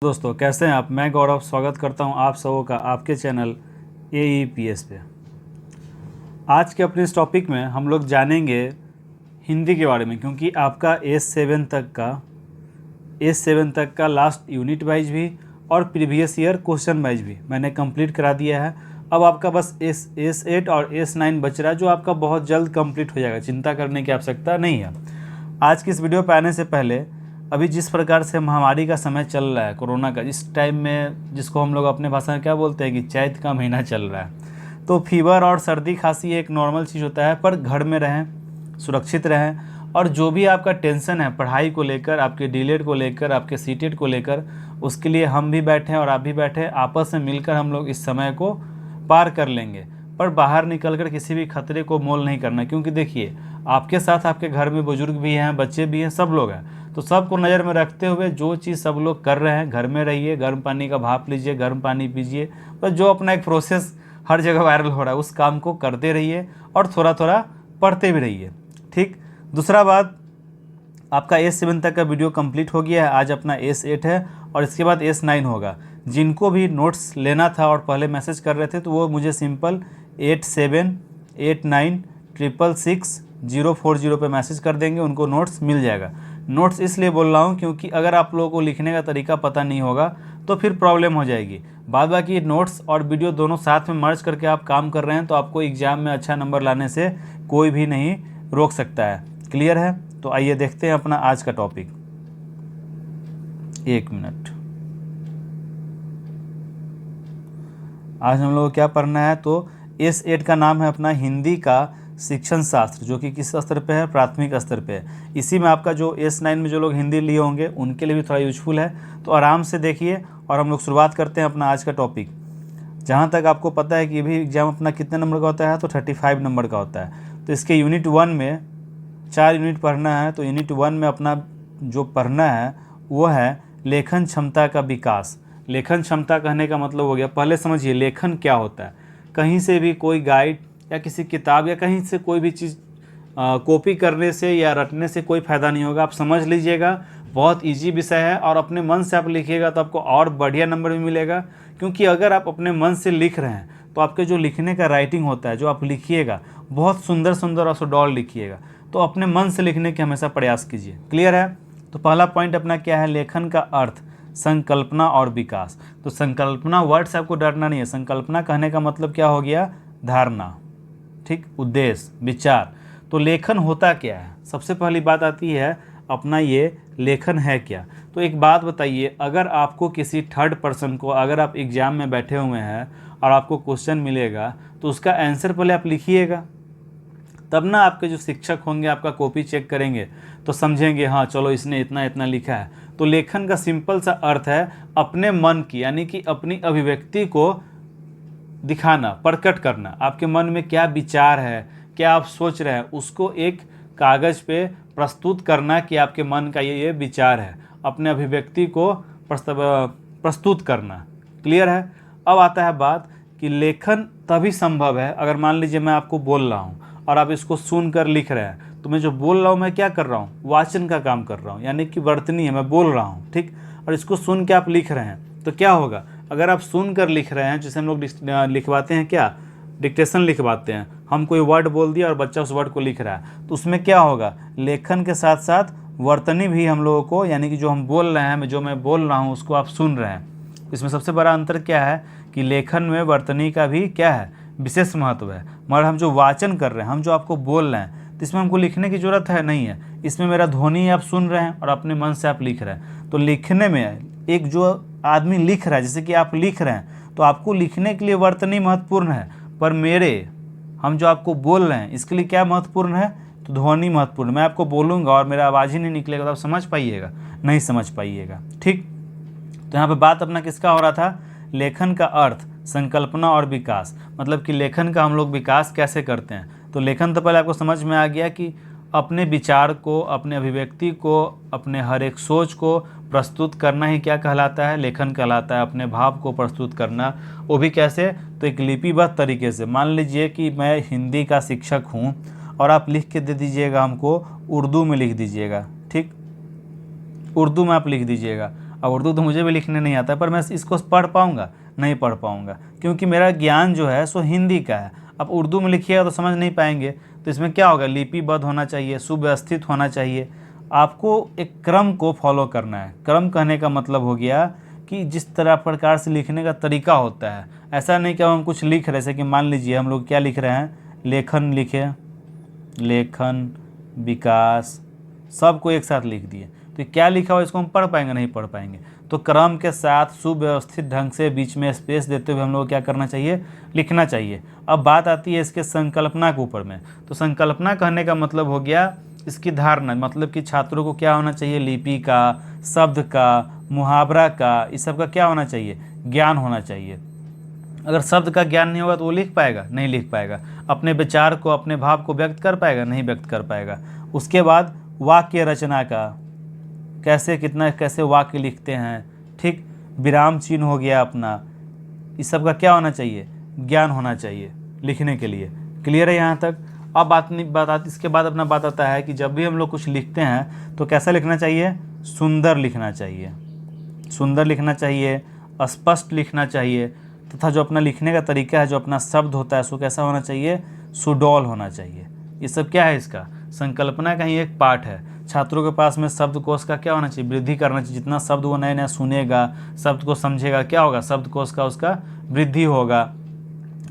दोस्तों, कैसे हैं आप। मैं गौरव स्वागत करता हूं आप सबों का आपके चैनल AEPS पे। आज के अपने इस टॉपिक में हम लोग जानेंगे हिंदी के बारे में, क्योंकि आपका S7 तक का लास्ट यूनिट वाइज भी और प्रीवियस ईयर क्वेश्चन वाइज भी मैंने कंप्लीट करा दिया है। अब आपका बस S8 और S9 बच रहा है, जो आपका बहुत जल्द कंप्लीट हो जाएगा। चिंता करने की आवश्यकता नहीं है। आज की इस वीडियो पर आने से पहले, अभी जिस प्रकार से महामारी का समय चल रहा है, कोरोना का, इस टाइम में जिसको हम लोग अपने भाषा में क्या बोलते हैं कि चैत का महीना चल रहा है, तो फीवर और सर्दी खांसी एक नॉर्मल चीज़ होता है, पर घर में रहें, सुरक्षित रहें। और जो भी आपका टेंशन है पढ़ाई को लेकर, आपके डीलेट को लेकर, आपके सीटेट को लेकर, उसके लिए हम भी बैठे हैं और आप भी बैठे हैं। आपस में मिलकर हम लोग इस समय को पार कर लेंगे। पर बाहर निकलकर किसी भी खतरे को मोल नहीं करना, क्योंकि देखिए आपके साथ आपके घर में बुजुर्ग भी हैं, बच्चे भी हैं, सब लोग हैं। तो सबको नज़र में रखते हुए जो चीज़ सब लोग कर रहे हैं, घर में रहिए, गर्म पानी का भाप लीजिए, गर्म पानी पीजिए। बस जो अपना एक प्रोसेस हर जगह वायरल हो रहा है, उस काम को करते रहिए और थोड़ा थोड़ा पढ़ते भी रहिए। ठीक। दूसरा बात, आपका S7 तक का वीडियो कंप्लीट हो गया है। आज अपना S8 है और इसके बाद S9 होगा। जिनको भी नोट्स लेना था और पहले मैसेज कर रहे थे, तो वो मुझे सिंपल 8789666040 पे मैसेज कर देंगे, उनको नोट्स मिल जाएगा। नोट्स इसलिए बोल रहा हूँ क्योंकि अगर आप लोगों को लिखने का तरीका पता नहीं होगा तो फिर प्रॉब्लम हो जाएगी। बाद बाकी नोट्स और वीडियो दोनों साथ में मर्ज करके आप काम कर रहे हैं, तो आपको एग्ज़ाम में अच्छा नंबर लाने से कोई भी नहीं रोक सकता है। क्लियर है? तो आइए देखते हैं अपना आज का टॉपिक। एक मिनट। आज हम लोग को क्या पढ़ना है, तो S8 का नाम है अपना हिंदी का शिक्षण शास्त्र, जो कि किस स्तर पे है, प्राथमिक स्तर पे है। इसी में आपका जो S9 में जो लोग हिंदी लिए होंगे उनके लिए भी थोड़ा यूजफुल है। तो आराम से देखिए और हम लोग शुरुआत करते हैं अपना आज का टॉपिक। जहाँ तक आपको पता है कि ये भी एग्ज़ाम अपना कितने नंबर का होता है, तो 35 नंबर का होता है। तो इसके यूनिट 1 में 4 यूनिट पढ़ना है। तो यूनिट 1 में अपना जो पढ़ना है वो है लेखन क्षमता का विकास। लेखन क्षमता कहने का मतलब हो गया, पहले समझिए लेखन क्या होता है। कहीं से भी कोई गाइड या किसी किताब या कहीं से कोई भी चीज़ कॉपी करने से या रटने से कोई फ़ायदा नहीं होगा। आप समझ लीजिएगा, बहुत इजी विषय है और अपने मन से आप लिखिएगा तो आपको और बढ़िया नंबर भी मिलेगा। क्योंकि अगर आप अपने मन से लिख रहे हैं तो आपके जो लिखने का राइटिंग होता है, जो आप लिखिएगा बहुत सुंदर सुंदर और सुडौल लिखिएगा। तो अपने मन से लिखने के हमेशा प्रयास कीजिए। क्लियर है? तो पहला पॉइंट अपना क्या है, लेखन का अर्थ, संकल्पना और विकास। तो संकल्पना वर्ड से आपको डरना नहीं है। संकल्पना कहने का मतलब क्या हो गया, धारणा, ठीक, उद्देश्य, विचार। तो लेखन होता क्या है, सबसे पहली बात आती है अपना ये लेखन है क्या। तो एक बात बताइए, अगर आपको किसी थर्ड पर्सन को, अगर आप एग्ज़ाम में बैठे हुए हैं और आपको क्वेश्चन मिलेगा, तो उसका आंसर पहले आप लिखिएगा, तब ना आपके जो शिक्षक होंगे आपका कॉपी चेक करेंगे तो समझेंगे हाँ चलो इसने इतना इतना लिखा है। तो लेखन का सिंपल सा अर्थ है अपने मन की, यानी कि अपनी अभिव्यक्ति को दिखाना, प्रकट करना। आपके मन में क्या विचार है, क्या आप सोच रहे हैं, उसको एक कागज़ पे प्रस्तुत करना कि आपके मन का ये विचार है। अपने अभिव्यक्ति को प्रस्तुत करना। क्लियर है? अब आता है बात कि लेखन तभी संभव है अगर मान लीजिए मैं आपको बोल रहा हूँ और आप इसको सुनकर लिख रहे हैं। तो मैं जो बोल रहा हूँ मैं क्या कर रहा हूँ, वाचन का काम कर रहा हूँ, यानी कि वर्तनी है, मैं बोल रहा हूँ, ठीक। और इसको सुन के आप लिख रहे हैं तो क्या होगा, अगर आप सुनकर लिख रहे हैं, जैसे हम लोग लिखवाते हैं, क्या डिक्टेशन लिखवाते हैं, हम कोई वर्ड बोल दिया और बच्चा उस वर्ड को लिख रहा है, तो उसमें क्या होगा, लेखन के साथ साथ वर्तनी भी हम लोगों को, यानी कि जो हम बोल रहे हैं, जो मैं बोल रहा हूँ उसको आप सुन रहे हैं। इसमें सबसे बड़ा अंतर क्या है कि लेखन में वर्तनी का भी क्या है, विशेष महत्व है। मगर हम जो वाचन कर रहे हैं, हम जो आपको बोल रहे हैं, तो इसमें हमको लिखने की ज़रूरत है नहीं है। इसमें मेरा ध्वनि आप सुन रहे हैं और अपने मन से आप लिख रहे हैं। तो लिखने में एक जो आदमी लिख रहा है, जैसे कि आप लिख रहे हैं, तो आपको लिखने के लिए वर्तनी महत्वपूर्ण है, पर हम जो आपको बोल रहे हैं इसके लिए क्या महत्वपूर्ण है, तो ध्वनि महत्वपूर्ण। मैं आपको बोलूँगा और मेरा आवाज़ ही नहीं निकलेगा तो आप समझ पाइएगा, नहीं समझ पाइएगा, ठीक। तो यहाँ पे बात अपना किसका हो रहा था, लेखन का अर्थ, संकल्पना और विकास। मतलब कि लेखन का हम लोग विकास कैसे करते हैं। तो लेखन तो पहले आपको समझ में आ गया कि अपने विचार को, अपने अभिव्यक्ति को, अपने हर एक सोच को प्रस्तुत करना ही क्या कहलाता है, लेखन कहलाता है। अपने भाव को प्रस्तुत करना, वो भी कैसे, तो एक लिपिबद्ध तरीके से। मान लीजिए कि मैं हिंदी का शिक्षक हूँ और आप लिख के दे दीजिएगा हमको, उर्दू में लिख दीजिएगा, ठीक, उर्दू में आप लिख दीजिएगा। अब उर्दू तो मुझे भी लिखने नहीं आता है, पर मैं इसको पढ़ पाऊँगा? नहीं पढ़ पाऊँगा, क्योंकि मेरा ज्ञान जो है सो हिंदी का है। अब उर्दू में लिखिएगा तो समझ नहीं पाएंगे। तो इसमें क्या होगा, लिपिबद्ध होना चाहिए, सुव्यवस्थित होना चाहिए। आपको एक क्रम को फॉलो करना है। क्रम कहने का मतलब हो गया कि जिस तरह प्रकार से लिखने का तरीका होता है, ऐसा नहीं कि हम कुछ लिख रहे, जैसे कि मान लीजिए हम लोग क्या लिख रहे हैं, लेखन लिखे, लेखन, विकास, सबको एक साथ लिख दिए, तो क्या लिखा हुआ इसको हम पढ़ पाएंगे? नहीं पढ़ पाएंगे। तो क्रम के साथ सुव्यवस्थित ढंग से बीच में स्पेस देते हुए हम लोग क्या करना चाहिए, लिखना चाहिए। अब बात आती है इसके संकल्पना के ऊपर में। तो संकल्पना कहने का मतलब हो गया इसकी धारणा, मतलब कि छात्रों को क्या होना चाहिए, लिपि का, शब्द का, मुहावरा का, इस सब का क्या होना चाहिए, ज्ञान होना चाहिए। अगर शब्द का ज्ञान नहीं होगा तो वो लिख पाएगा? नहीं लिख पाएगा। अपने विचार को, अपने भाव को व्यक्त कर पाएगा? नहीं व्यक्त कर पाएगा। उसके बाद वाक्य रचना का, कैसे वाक्य लिखते हैं, ठीक, विराम चिन्ह हो गया अपना, इस सब का क्या होना चाहिए, ज्ञान होना चाहिए लिखने के लिए। क्लियर है यहाँ तक? अब बात इसके बाद अपना बात आता है कि जब भी हम लोग कुछ लिखते हैं तो कैसा लिखना चाहिए, सुंदर लिखना चाहिए, सुंदर लिखना चाहिए, स्पष्ट लिखना चाहिए, तथा जो अपना लिखने का तरीका है, जो अपना शब्द होता है, सो कैसा होना चाहिए, सुडौल होना चाहिए। ये सब क्या है, इसका संकल्पना का ही एक पार्ट है। छात्रों के पास में शब्दकोश का क्या होना चाहिए, वृद्धि करना चाहिए। जितना शब्द वो नया नया सुनेगा, शब्द को समझेगा, क्या होगा, शब्दकोश का उसका वृद्धि होगा,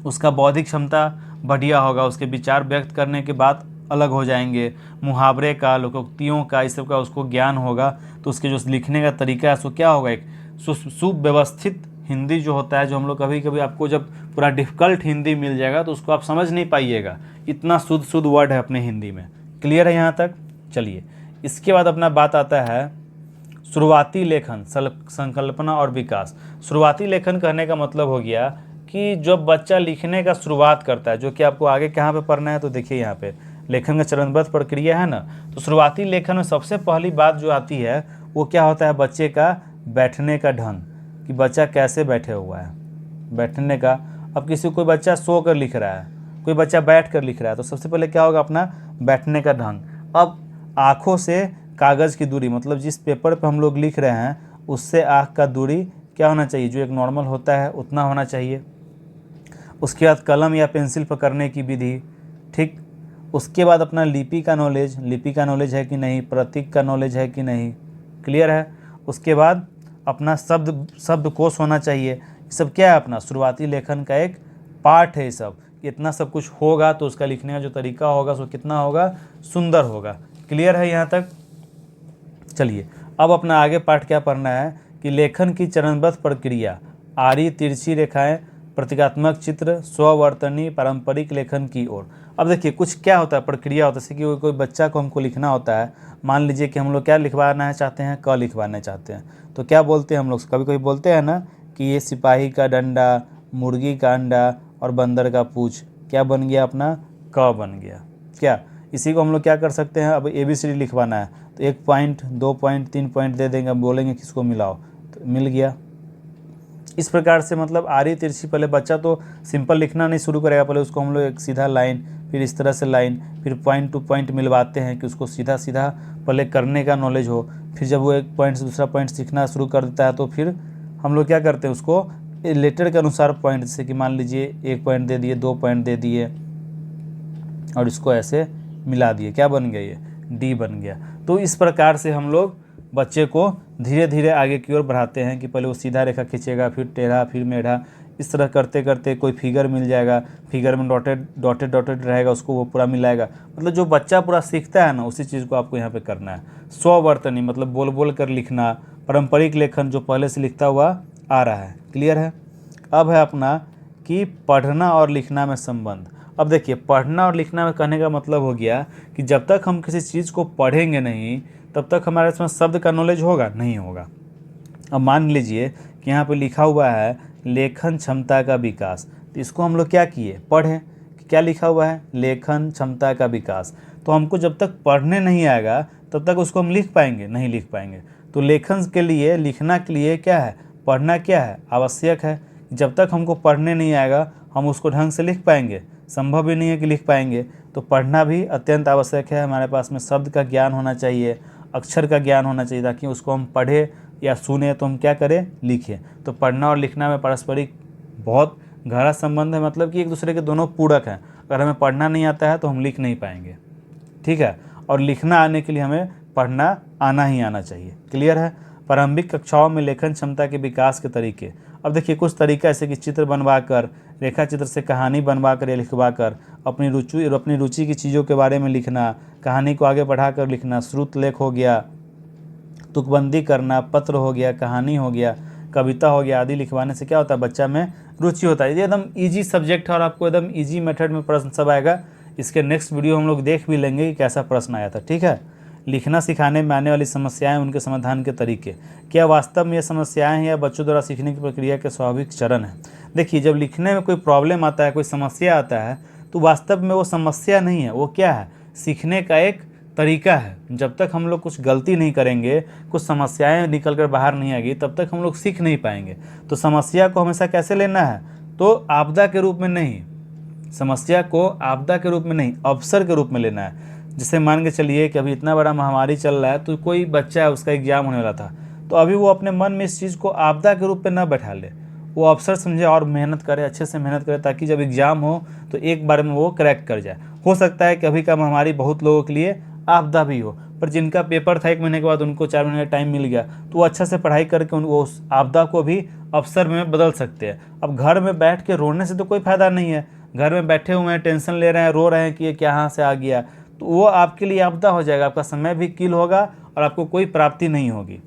उसका बौद्धिक क्षमता बढ़िया होगा, उसके विचार व्यक्त करने के बाद अलग हो जाएंगे। मुहावरे का, लोकोक्तियों का, इस सब का उसको ज्ञान होगा, तो उसके जो लिखने का तरीका है सो क्या होगा, एक सुव्यवस्थित हिंदी जो होता है, जो हम लोग कभी कभी आपको जब पूरा डिफ़िकल्ट हिंदी मिल जाएगा तो उसको आप समझ नहीं पाइएगा, इतना शुद्ध वर्ड है अपने हिंदी में। क्लियर है यहाँ तक? चलिए, इसके बाद अपना बात आता है शुरुआती लेखन, संकल्पना और विकास। शुरुआती लेखन कहने का मतलब हो गया कि जब बच्चा लिखने का शुरुआत करता है, जो कि आपको आगे कहाँ पे पढ़ना है, तो देखिए यहाँ पे लेखन का चरणबद्ध प्रक्रिया है ना। तो शुरुआती लेखन में सबसे पहली बात जो आती है वो क्या होता है, बच्चे का बैठने का ढंग, कि बच्चा कैसे बैठे हुआ है, बैठने का। अब कोई बच्चा सो कर लिख रहा है, कोई बच्चा बैठ कर लिख रहा है, तो सबसे पहले क्या होगा, अपना बैठने का ढंग। अब आँखों से कागज़ की दूरी, मतलब जिस पेपर पे हम लोग लिख रहे हैं उससे आँख का दूरी क्या होना चाहिए, जो एक नॉर्मल होता है उतना होना चाहिए। उसके बाद कलम या पेंसिल पकड़ने की विधि, ठीक। उसके बाद अपना लिपि का नॉलेज है कि नहीं, प्रतीक का नॉलेज है कि नहीं, क्लियर है। उसके बाद अपना शब्दकोश होना चाहिए। ये सब क्या है, अपना शुरुआती लेखन का एक पार्ट है। ये सब इतना सब कुछ होगा तो उसका लिखने का जो तरीका होगा सो कितना होगा, सुंदर होगा। क्लियर है यहाँ तक? चलिए, अब अपना आगे पार्ट क्या पढ़ना है कि लेखन की चरणबद्ध प्रक्रिया, आड़ी तिरछी रेखाएं, प्रतीकात्मक चित्र, स्ववर्तनी, पारंपरिक लेखन की ओर। अब देखिए कुछ क्या होता है, प्रक्रिया होता है। जैसे कि कोई बच्चा को हमको लिखना होता है, मान लीजिए कि हम लोग क्या लिखवाना चाहते हैं, क लिखवाना चाहते हैं, तो क्या बोलते हैं हम लोग, कभी कभी बोलते हैं ना कि ये सिपाही का डंडा, मुर्गी का अंडा और बंदर का पूछ क्या बन गया, अपना क बन गया। क्या इसी को हम लोग क्या कर सकते हैं, अब ABCD लिखवाना है तो 1 पॉइंट 2 पॉइंट 3 पॉइंट दे देंगे, अब बोलेंगे किसको मिलाओ, तो मिल गया। इस प्रकार से मतलब आड़ी तिरछी, पहले बच्चा तो सिंपल लिखना नहीं शुरू करेगा, पहले उसको हम लोग एक सीधा लाइन, फिर इस तरह से लाइन, फिर पॉइंट टू पॉइंट मिलवाते हैं कि उसको सीधा सीधा पहले करने का नॉलेज हो। फिर जब वो एक पॉइंट से दूसरा पॉइंट सीखना शुरू कर देता है तो फिर हम लोग क्या करते हैं, उसको लेटर के अनुसार पॉइंट, जैसे कि मान लीजिए 1 पॉइंट दे दिए, 2 पॉइंट दे दिए और इसको ऐसे मिला दिए, क्या बन गया, ये D बन गया। तो इस प्रकार से हम लोग बच्चे को धीरे धीरे आगे की ओर बढ़ाते हैं कि पहले वो सीधा रेखा खींचेगा, फिर टेढ़ा, फिर मेढ़ा, इस तरह करते करते कोई फिगर मिल जाएगा, फिगर में डॉटेड रहेगा, उसको वो पूरा मिलाएगा। मतलब जो बच्चा पूरा सीखता है ना, उसी चीज़ को आपको यहाँ पे करना है। स्ववर्तनी मतलब बोल बोल कर लिखना, पारंपरिक लेखन जो पहले से लिखता हुआ आ रहा है। क्लियर है? अब है अपना कि पढ़ना और लिखना में संबंध। अब देखिए, पढ़ना और लिखना में कहने का मतलब हो गया कि जब तक हम किसी चीज़ को पढ़ेंगे नहीं तब तक हमारे इसमें शब्द का नॉलेज होगा नहीं होगा। अब मान लीजिए कि यहाँ पे लिखा हुआ है लेखन क्षमता का विकास, तो इसको हम लोग क्या किए, पढ़े कि क्या लिखा हुआ है, लेखन क्षमता का विकास। तो हमको जब तक पढ़ने नहीं आएगा तब तक उसको हम लिख पाएंगे नहीं, लिख पाएंगे। तो लेखन के लिए, लिखना के लिए क्या है, पढ़ना क्या है, आवश्यक है। जब तक हमको पढ़ने नहीं आएगा हम उसको ढंग से लिख पाएंगे, संभव ही नहीं है कि लिख पाएंगे। तो पढ़ना भी अत्यंत आवश्यक है। हमारे पास में शब्द का ज्ञान होना चाहिए, अक्षर का ज्ञान होना चाहिए, ताकि उसको हम पढ़े या सुने तो हम क्या करें, लिखें। तो पढ़ना और लिखना में पारस्परिक बहुत गहरा संबंध है, मतलब कि एक दूसरे के दोनों पूरक हैं। अगर हमें पढ़ना नहीं आता है तो हम लिख नहीं पाएंगे, ठीक है। और लिखना आने के लिए हमें पढ़ना आना ही आना चाहिए। क्लियर है। प्रारंभिक कक्षाओं में लेखन क्षमता के विकास के तरीके। अब देखिए कुछ तरीका ऐसे कि चित्र बनवाकर, रेखा चित्र से कहानी बनवाकर या लिखवाकर, अपनी रुचि की चीज़ों के बारे में लिखना, कहानी को आगे बढ़ाकर लिखना, श्रुत लेख हो गया, तुकबंदी करना, पत्र हो गया, कहानी हो गया, कविता हो गया, आदि लिखवाने से क्या होता है, बच्चा में रुचि होता है। ये एकदम ईजी सब्जेक्ट है और आपको एकदम ईजी मेथड में प्रश्न सब आएगा। इसके नेक्स्ट वीडियो हम लोग देख भी लेंगे कि कैसा प्रश्न आया था, ठीक है। लिखना सिखाने में आने वाली समस्याएं, उनके समाधान के तरीके। क्या वास्तव में ये समस्याएं हैं या बच्चों द्वारा सीखने की प्रक्रिया के स्वाभाविक चरण हैं। देखिए जब लिखने में कोई प्रॉब्लम आता है, कोई समस्या आता है, तो वास्तव में वो समस्या नहीं है, वो क्या है, सीखने का एक तरीका है। जब तक हम लोग कुछ गलती नहीं करेंगे, कुछ समस्याएं निकल कर बाहर नहीं आएगी, तब तक हम लोग सीख नहीं पाएंगे। तो समस्या को हमेशा कैसे लेना है, तो आपदा के रूप में नहीं, समस्या को आपदा के रूप में नहीं, अवसर के रूप में लेना है। जैसे मान के चलिए कि अभी इतना बड़ा महामारी चल रहा है, तो कोई बच्चा है उसका एग्जाम होने वाला था, तो अभी वो अपने मन में इस चीज़ को आपदा के रूप में न बैठा ले, वो अवसर समझे और मेहनत करे, अच्छे से मेहनत करे, ताकि जब एग्ज़ाम हो तो एक बार में वो क्रैक कर जाए। हो सकता है कि अभी का महामारी बहुत लोगों के लिए आपदा भी हो, पर जिनका पेपर था 1 महीने के बाद उनको 4 महीने का टाइम मिल गया, तो वो अच्छा से पढ़ाई करके वो उस आपदा को भी अवसर में बदल सकते हैं। अब घर में बैठ के रोने से तो कोई फ़ायदा नहीं है, घर में बैठे हुए हैं, टेंशन ले रहे हैं, रो रहे हैं कि ये कहाँ से आ गया, तो वो आपके लिए आपदा हो जाएगा, आपका समय भी किल होगा और आपको कोई प्राप्ति नहीं होगी।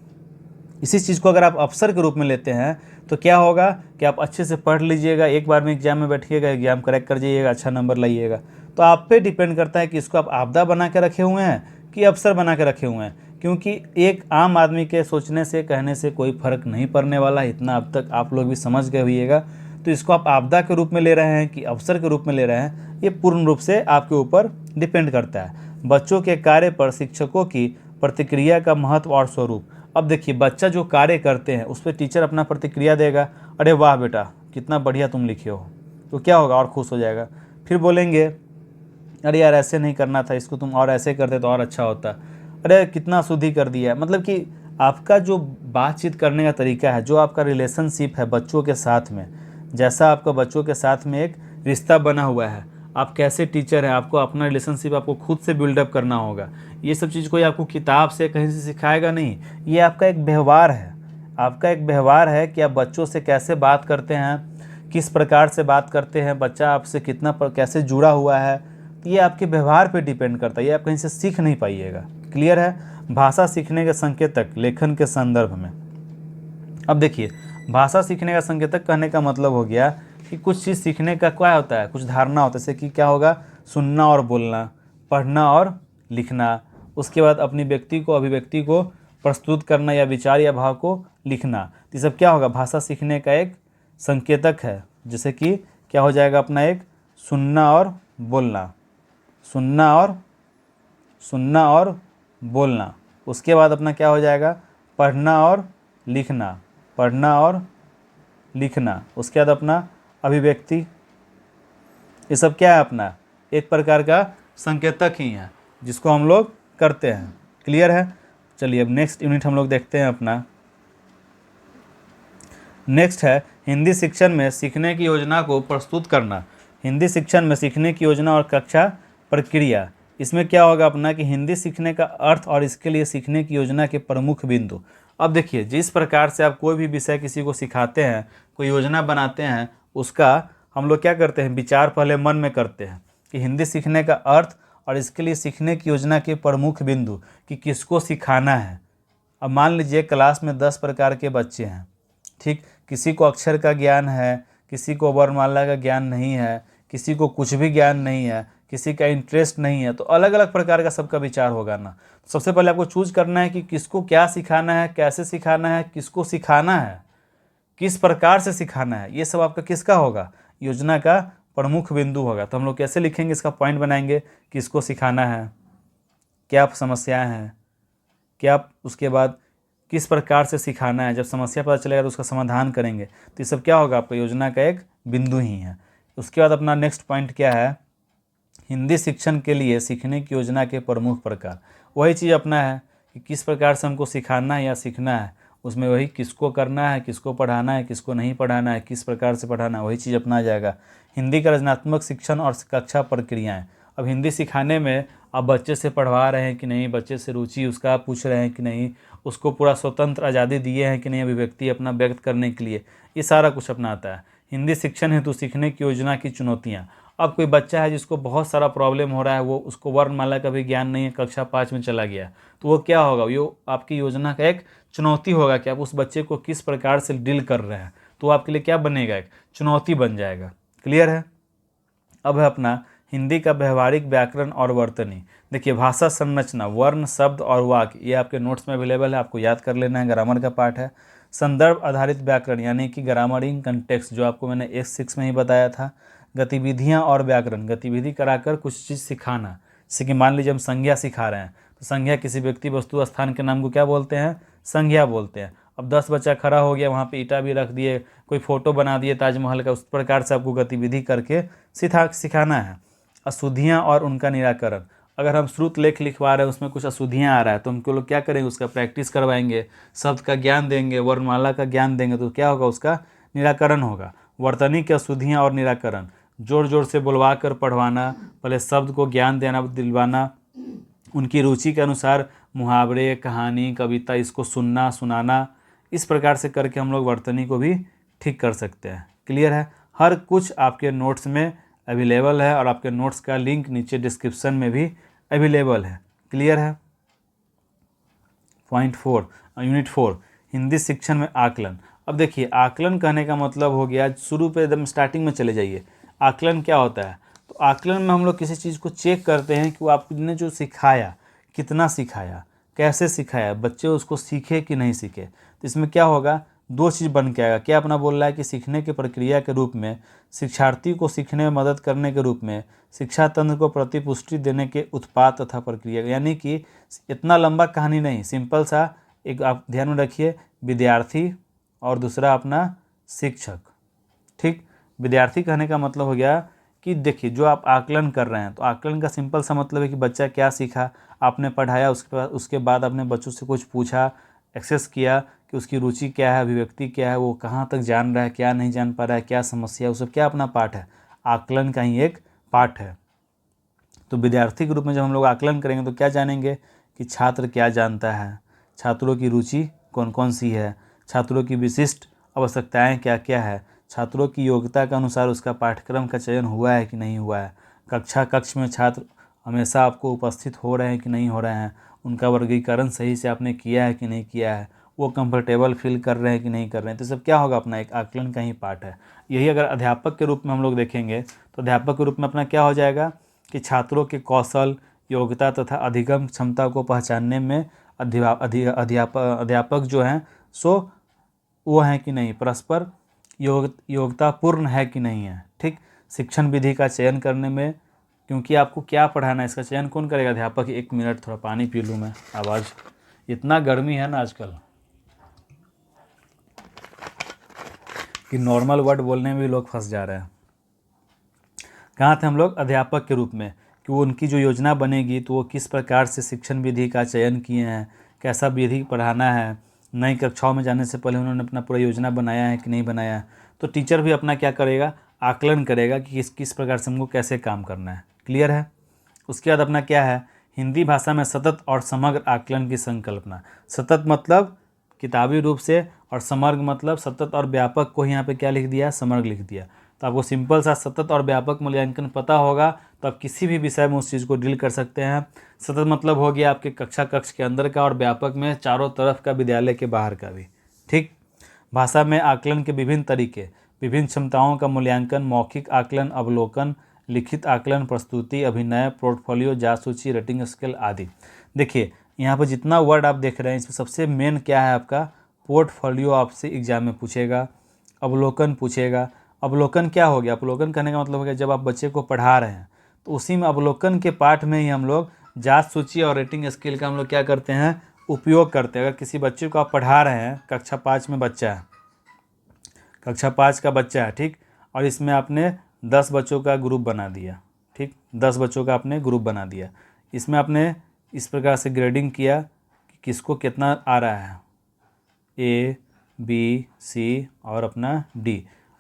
इसी चीज़ को अगर आप अवसर के रूप में लेते हैं तो क्या होगा कि आप अच्छे से पढ़ लीजिएगा, एक बार में एग्जाम में बैठिएगा, एग्जाम क्रैक कर जाइएगा, अच्छा नंबर लाइएगा। तो आप पे डिपेंड करता है कि इसको आप आपदा बना के रखे हुए हैं कि अवसर बना के रखे हुए हैं, क्योंकि एक आम आदमी के सोचने से कहने से कोई फ़र्क नहीं पड़ने वाला है। इतना अब तक आप लोग भी समझ गए होइएगा। तो इसको आप आपदा के रूप में ले रहे हैं कि अवसर के रूप में ले रहे हैं, ये पूर्ण रूप से आपके ऊपर डिपेंड करता है। बच्चों के कार्य पर शिक्षकों की प्रतिक्रिया का महत्व और स्वरूप। अब देखिए बच्चा जो कार्य करते हैं उस पर टीचर अपना प्रतिक्रिया देगा, अरे वाह बेटा कितना बढ़िया तुम लिखे हो, तो क्या होगा, और खुश हो जाएगा। फिर बोलेंगे अरे यार ऐसे नहीं करना था, इसको तुम और ऐसे करते तो और अच्छा होता, अरे कितना शुद्धि कर दिया। मतलब कि आपका जो बातचीत करने का तरीका है, जो आपका रिलेशनशिप है बच्चों के साथ में, जैसा आपका बच्चों के साथ में एक रिश्ता बना हुआ है, आप कैसे टीचर हैं, आपको अपना रिलेशनशिप आपको खुद से बिल्डअप करना होगा। ये सब चीज़ कोई आपको किताब से कहीं से सिखाएगा नहीं, ये आपका एक व्यवहार है। आपका एक व्यवहार है कि आप बच्चों से कैसे बात करते हैं, किस प्रकार से बात करते हैं, बच्चा आपसे कैसे जुड़ा हुआ है, ये आपके व्यवहार पे डिपेंड करता है, ये आप कहीं से सीख नहीं पाइएगा। क्लियर है। भाषा सीखने के संकेतक लेखन के संदर्भ में। अब देखिए भाषा सीखने का संकेतक कहने का मतलब हो गया कि कुछ चीज़ सीखने का क्या होता है, कुछ धारणा होता है, जैसे कि क्या होगा, सुनना और बोलना, पढ़ना और लिखना, उसके बाद अपनी अभिव्यक्ति को प्रस्तुत करना या विचार या भाव को लिखना। तो ये सब क्या होगा, भाषा सीखने का एक संकेतक है। जैसे कि क्या हो जाएगा अपना एक सुनना और बोलना, सुनना और बोलना। उसके बाद अपना क्या हो जाएगा, पढ़ना और लिखना, उसके बाद अपना अभिव्यक्ति। ये सब क्या है, अपना एक प्रकार का संकेतक ही है जिसको हम लोग करते हैं। क्लियर है। चलिए अब नेक्स्ट यूनिट हम लोग देखते हैं अपना। नेक्स्ट है हिंदी शिक्षण में सीखने की योजना को प्रस्तुत करना। हिंदी शिक्षण में सीखने की योजना और कक्षा प्रक्रिया। इसमें क्या होगा अपना कि हिंदी सीखने का अर्थ और इसके लिए सीखने की योजना के प्रमुख बिंदु। अब देखिए जिस प्रकार से आप कोई भी विषय किसी को सिखाते हैं, कोई योजना बनाते हैं, उसका हम लोग क्या करते हैं, विचार पहले मन में करते हैं कि हिंदी सीखने का अर्थ और इसके लिए सीखने की योजना के प्रमुख बिंदु कि किसको सिखाना है। अब मान लीजिए क्लास में 10 प्रकार के बच्चे हैं, ठीक, किसी को अक्षर का ज्ञान है, किसी को वर्णमाला का ज्ञान नहीं है, किसी को कुछ भी ज्ञान नहीं है, किसी का इंटरेस्ट नहीं है, तो अलग अलग प्रकार का सबका विचार होगा ना। सबसे पहले आपको चूज करना है कि किसको क्या सिखाना है, कैसे सिखाना है, किसको सिखाना है, किस प्रकार से सिखाना है, ये सब आपका किसका होगा, योजना का प्रमुख बिंदु होगा। तो हम लोग कैसे लिखेंगे, इसका पॉइंट बनाएंगे, किसको सिखाना है, क्या समस्याएं हैं, क्या उसके बाद किस प्रकार से सिखाना है, जब समस्या पता चलेगा तो उसका समाधान करेंगे। तो ये सब क्या होगा, आपका योजना का एक बिंदु ही है। उसके बाद अपना नेक्स्ट पॉइंट क्या है, हिंदी शिक्षण के लिए सीखने की योजना के प्रमुख प्रकार। वही चीज़ अपना है कि किस प्रकार से हमको सिखाना है या सीखना है, उसमें वही किसको करना है, किसको पढ़ाना है, किसको नहीं पढ़ाना है, किस प्रकार से पढ़ाना है, वही चीज़ अपना जाएगा। हिंदी का रचनात्मक शिक्षण और कक्षा प्रक्रियाएँ। अब हिंदी सिखाने में आप बच्चे से पढ़वा रहे हैं कि नहीं, बच्चे से रुचि उसका पूछ रहे हैं कि नहीं, उसको पूरा स्वतंत्र आज़ादी दिए हैं कि नहीं अभिव्यक्ति अपना व्यक्त करने के लिए, ये सारा कुछ अपना आता है। हिंदी शिक्षण हेतु सीखने की योजना की चुनौतियाँ। अब कोई बच्चा है जिसको बहुत सारा प्रॉब्लम हो रहा है, वो उसको वर्णमाला का भी ज्ञान नहीं है, कक्षा 5 में चला गया, तो वो क्या होगा, ये आपकी योजना का एक चुनौती होगा कि आप उस बच्चे को किस प्रकार से डील कर रहे हैं, तो आपके लिए क्या बनेगा, एक चुनौती बन जाएगा। क्लियर है। अब है अपना हिंदी का व्यवहारिक व्याकरण और वर्तनी। देखिए, भाषा संरचना, वर्ण, शब्द और वाक्य, ये आपके नोट्स में अवेलेबल है, आपको याद कर लेना है, ग्रामर का पार्ट है। संदर्भ आधारित व्याकरण यानी कि ग्रामर इन कंटेक्स्ट, जो आपको मैंने S6 में ही बताया था। गतिविधियाँ और व्याकरण, गतिविधि कराकर कुछ चीज़ सिखाना। जैसे कि मान लीजिए हम संज्ञा सिखा रहे हैं, तो संज्ञा किसी व्यक्ति, वस्तु, स्थान के नाम को क्या बोलते हैं, संज्ञा बोलते हैं। अब 10 बच्चा खड़ा हो गया, वहाँ पे ईंटा भी रख दिए, कोई फोटो बना दिए ताजमहल का, उस प्रकार से आपको गतिविधि करके सिखाना है। अशुद्धियाँ और उनका निराकरण, अगर हम श्रुत लेख लिखवा रहे हैं, उसमें कुछ अशुद्धियाँ आ रहा है, तो हमको लोग क्या करेंगे, उसका प्रैक्टिस करवाएंगे, शब्द का ज्ञान देंगे, वर्णमाला का ज्ञान देंगे, तो क्या होगा, उसका निराकरण होगा। वर्तनी की अशुद्धियाँ और निराकरण, जोर जोर से बुलवा कर पढ़वाना, पहले शब्द को ज्ञान देना, दिलवाना, उनकी रुचि के अनुसार मुहावरे, कहानी, कविता, इसको सुनना, सुनाना, इस प्रकार से करके हम लोग वर्तनी को भी ठीक कर सकते हैं। क्लियर है। हर कुछ आपके नोट्स में अवेलेबल है और आपके नोट्स का लिंक नीचे डिस्क्रिप्शन में भी अवेलेबल है। क्लियर है। पॉइंट 4, यूनिट 4, हिंदी शिक्षण में आकलन। अब देखिए, आकलन कहने का मतलब हो गया, शुरू पे एकदम स्टार्टिंग में चले जाइए। आकलन क्या होता है, तो आकलन में हम लोग किसी चीज़ को चेक करते हैं कि वो आपने जो सिखाया, कितना सिखाया, कैसे सिखाया, बच्चे उसको सीखे कि नहीं सीखे। तो इसमें क्या होगा, दो चीज़ बन के आएगा। क्या अपना बोल रहा है कि सीखने की प्रक्रिया के रूप में, शिक्षार्थी को सीखने में मदद करने के रूप में, शिक्षा तंत्र को प्रतिपुष्टि देने के उत्पाद तथा प्रक्रिया, यानी कि इतना लंबा कहानी नहीं, सिंपल सा एक, आप ध्यान में रखिए, विद्यार्थी और दूसरा अपना शिक्षक। ठीक, विद्यार्थी कहने का मतलब हो गया कि देखिए, जो आप आकलन कर रहे हैं, तो आकलन का सिंपल सा मतलब है कि बच्चा क्या सीखा, आपने पढ़ाया, उसके बाद आपने बच्चों से कुछ पूछा, एक्सेस किया कि उसकी रुचि क्या है, अभिव्यक्ति क्या है, वो कहाँ तक जान रहा है, क्या नहीं जान पा रहा है, क्या समस्या है, वो सब क्या अपना पार्ट है, आकलन का ही एक पार्ट है। तो विद्यार्थी के रूप में जब हम लोग आकलन करेंगे तो क्या जानेंगे कि छात्र क्या जानता है, छात्रों की रुचि कौन कौन सी है, छात्रों की विशिष्ट आवश्यकताएं क्या क्या है, छात्रों की योग्यता के अनुसार उसका पाठ्यक्रम का चयन हुआ है कि नहीं हुआ है, कक्ष में छात्र हमेशा आपको उपस्थित हो रहे हैं कि नहीं हो रहे हैं, उनका वर्गीकरण सही से आपने किया है कि नहीं किया है, वो कंफर्टेबल फील कर रहे हैं कि नहीं कर रहे हैं, तो सब क्या होगा, अपना एक आकलन का ही पार्ट है। यही अगर अध्यापक के रूप में हम लोग देखेंगे तो अध्यापक के रूप में अपना क्या हो जाएगा कि छात्रों के कौशल, योग्यता तथा अधिगम क्षमता को पहचानने में अध्यापक जो हैं सो वो हैं कि नहीं, परस्पर योग्यतापूर्ण है कि नहीं है। ठीक, शिक्षण विधि का चयन करने में, क्योंकि आपको क्या पढ़ाना है इसका चयन कौन करेगा, अध्यापक। एक मिनट, थोड़ा पानी पी लूँ मैं, आवाज़ इतना गर्मी है ना आजकल कि नॉर्मल वर्ड बोलने में भी लोग फंस जा रहे हैं। कहाँ थे हम लोग, अध्यापक के रूप में, कि वो उनकी जो योजना बनेगी तो वो किस प्रकार से शिक्षण विधि का चयन किए हैं, कैसा विधि पढ़ाना है, नई कक्षाओं में जाने से पहले उन्होंने अपना पूरा योजना बनाया है कि नहीं बनाया है। तो टीचर भी अपना क्या करेगा, आकलन करेगा कि किस प्रकार से हमको कैसे काम करना है। क्लियर है। उसके बाद अपना क्या है, हिंदी भाषा में सतत और समग्र आकलन की संकल्पना। सतत मतलब किताबी रूप से, और समग्र मतलब सतत और व्यापक को यहाँ पे क्या लिख दिया, समग्र लिख दिया। तो आपको सिंपल सा सतत और व्यापक मूल्यांकन पता होगा तो आप किसी भी विषय में उस चीज़ को डील कर सकते हैं। सतत मतलब हो गया आपके कक्ष के अंदर का, और व्यापक में चारों तरफ का, विद्यालय के बाहर का भी। ठीक, भाषा में आकलन के विभिन्न तरीके, विभिन्न क्षमताओं का मूल्यांकन, मौखिक आकलन, अवलोकन, लिखित आकलन, प्रस्तुति, अभिनय, पोर्टफोलियो, जासूची, रेटिंग स्केल आदि। देखिए, यहाँ पर जितना वर्ड आप देख रहे हैं इसमें सबसे मेन क्या है, आपका पोर्टफोलियो आपसे एग्जाम में पूछेगा, अवलोकन पूछेगा। अवलोकन क्या हो गया, अवलोकन करने का मतलब हो गया जब आप बच्चे को पढ़ा रहे हैं तो उसी में अवलोकन के पाठ में ही हम लोग जात सूची और रेटिंग स्केल का हम लोग क्या करते हैं, उपयोग करते हैं। अगर किसी बच्चे को आप पढ़ा रहे हैं, कक्षा 5 में बच्चा है, कक्षा 5 का बच्चा है, ठीक, और इसमें आपने 10 बच्चों का ग्रुप बना दिया। ठीक, 10 बच्चों का आपने ग्रुप बना दिया, इसमें आपने इस प्रकार से ग्रेडिंग किया कि किसको कितना आ रहा है। A B C और अपना D।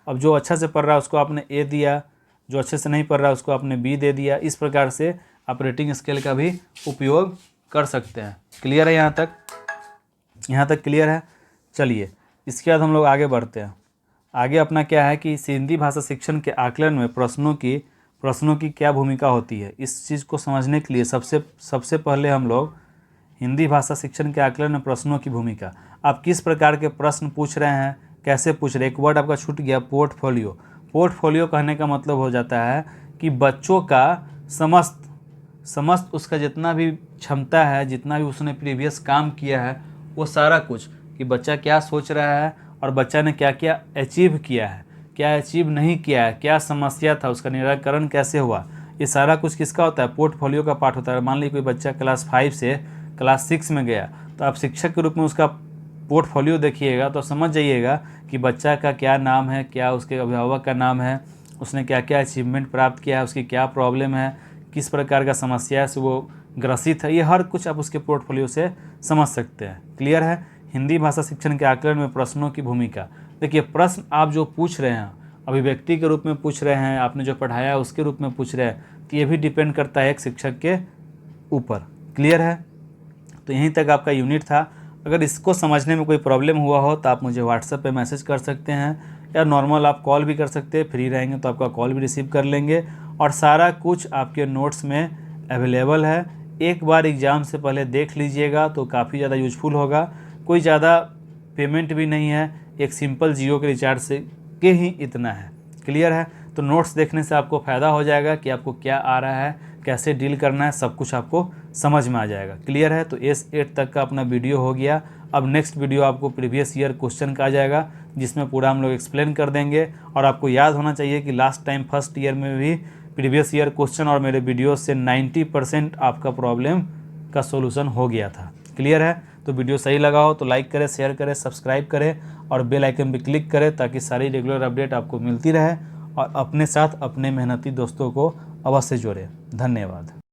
अब जो अच्छा से पढ़ रहा है उसको आपने A दिया, जो अच्छे से नहीं पढ़ रहा है उसको आपने B दे दिया। इस प्रकार से आप रेटिंग स्केल का भी उपयोग कर सकते हैं। क्लियर है यहाँ तक? यहाँ तक क्लियर है? चलिए इसके बाद हम लोग आगे बढ़ते हैं। आगे अपना क्या है कि हिंदी भाषा शिक्षण के आकलन में प्रश्नों की क्या भूमिका होती है। इस चीज़ को समझने के लिए सबसे पहले हम लोग हिंदी भाषा शिक्षण के आकलन में प्रश्नों की भूमिका, आप किस प्रकार के प्रश्न पूछ रहे हैं, कैसे पूछ रहे हैं। एक वर्ड आपका छूट गया, पोर्टफोलियो। पोर्टफोलियो कहने का मतलब हो जाता है कि बच्चों का समस्त उसका जितना भी क्षमता है, जितना भी उसने प्रीवियस काम किया है, वो सारा कुछ, कि बच्चा क्या सोच रहा है और बच्चा ने क्या क्या अचीव किया है, क्या अचीव नहीं किया है, क्या समस्या था, उसका निराकरण कैसे हुआ, ये सारा कुछ किसका होता है, पोर्टफोलियो का पार्ट होता है। मान लीजिए कोई बच्चा क्लास 5 से क्लास 6 में गया, तो आप शिक्षक के रूप में उसका पोर्टफोलियो देखिएगा तो समझ जाइएगा कि बच्चा का क्या नाम है, क्या उसके अभिभावक का नाम है, उसने क्या क्या अचीवमेंट प्राप्त किया है, उसकी क्या प्रॉब्लम है, किस प्रकार का समस्या से वो ग्रसित है, ये हर कुछ आप उसके पोर्टफोलियो से समझ सकते हैं। क्लियर है? हिंदी भाषा शिक्षण के आकलन में प्रश्नों की भूमिका। देखिए प्रश्न आप जो पूछ रहे हैं, अभिव्यक्ति के रूप में पूछ रहे हैं, आपने जो पढ़ाया है उसके रूप में पूछ रहे हैं, तो ये भी डिपेंड करता है एक शिक्षक के ऊपर। क्लियर है? तो यहीं तक आपका यूनिट था। अगर इसको समझने में कोई प्रॉब्लम हुआ हो तो आप मुझे व्हाट्सएप पे मैसेज कर सकते हैं, या नॉर्मल आप कॉल भी कर सकते हैं। फ्री रहेंगे तो आपका कॉल भी रिसीव कर लेंगे, और सारा कुछ आपके नोट्स में अवेलेबल है। एक बार एग्ज़ाम से पहले देख लीजिएगा तो काफ़ी ज़्यादा यूजफुल होगा। कोई ज़्यादा पेमेंट भी नहीं है, एक सिंपल जियो के रिचार्ज से के ही इतना है। क्लियर है? तो नोट्स देखने से आपको फ़ायदा हो जाएगा कि आपको क्या आ रहा है, कैसे डील करना है, सब कुछ आपको समझ में आ जाएगा। क्लियर है? तो S8 तक का अपना वीडियो हो गया। अब नेक्स्ट वीडियो आपको प्रीवियस ईयर क्वेश्चन का आ जाएगा, जिसमें पूरा हम लोग एक्सप्लेन कर देंगे। और आपको याद होना चाहिए कि लास्ट टाइम फर्स्ट ईयर में भी प्रीवियस ईयर क्वेश्चन और मेरे वीडियो से 90% आपका प्रॉब्लम का सोल्यूशन हो गया था। क्लियर है? तो वीडियो सही लगा हो तो लाइक करें, शेयर करें, सब्सक्राइब करें और बेल आइकन पर क्लिक करें, ताकि सारी रेगुलर अपडेट आपको मिलती रहे। और अपने साथ अपने मेहनती दोस्तों को अवश्य जोड़ें। धन्यवाद।